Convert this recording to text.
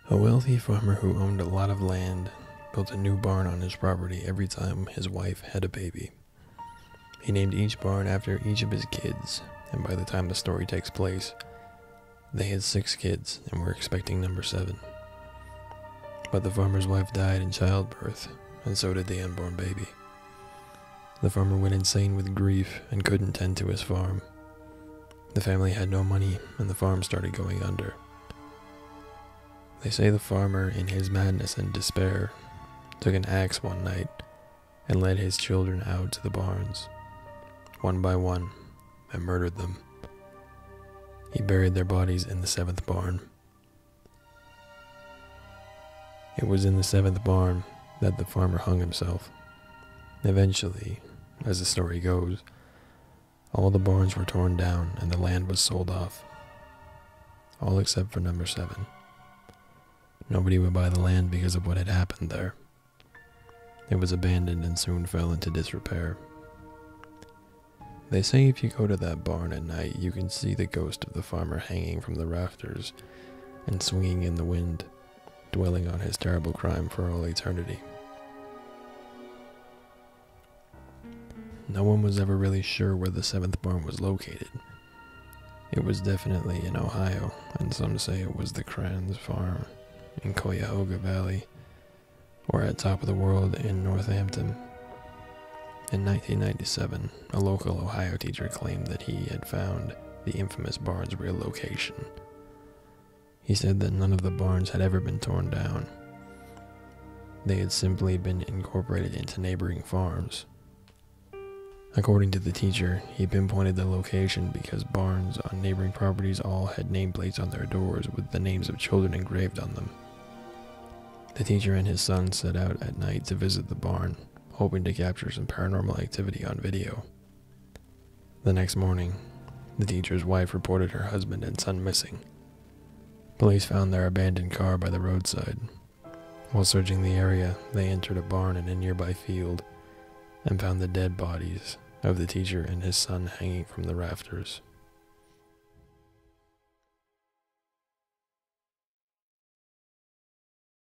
A wealthy farmer who owned a lot of land built a new barn on his property every time his wife had a baby. He named each barn after each of his kids, and by the time the story takes place, they had 6 kids and were expecting number 7. But the farmer's wife died in childbirth, and so did the unborn baby. The farmer went insane with grief and couldn't tend to his farm. The family had no money, and the farm started going under. They say the farmer, in his madness and despair, took an axe one night and led his children out to the barns, one by one, and murdered them. He buried their bodies in the 7th barn. It was in the 7th barn that the farmer hung himself. Eventually, as the story goes, all the barns were torn down and the land was sold off. All except for number 7. Nobody would buy the land because of what had happened there. It was abandoned and soon fell into disrepair. They say if you go to that barn at night, you can see the ghost of the farmer hanging from the rafters and swinging in the wind, dwelling on his terrible crime for all eternity. No one was ever really sure where the 7th barn was located. It was definitely in Ohio, and some say it was the Kranz farm in Cuyahoga Valley, or at Top of the World in Northampton. In 1997, a local Ohio teacher claimed that he had found the infamous barn's real location. He said that none of the barns had ever been torn down. They had simply been incorporated into neighboring farms. According to the teacher, he pinpointed the location because barns on neighboring properties all had nameplates on their doors with the names of children engraved on them. The teacher and his son set out at night to visit the barn, hoping to capture some paranormal activity on video. The next morning, the teacher's wife reported her husband and son missing. Police found their abandoned car by the roadside. While searching the area, they entered a barn in a nearby field and found the dead bodies of the teacher and his son hanging from the rafters.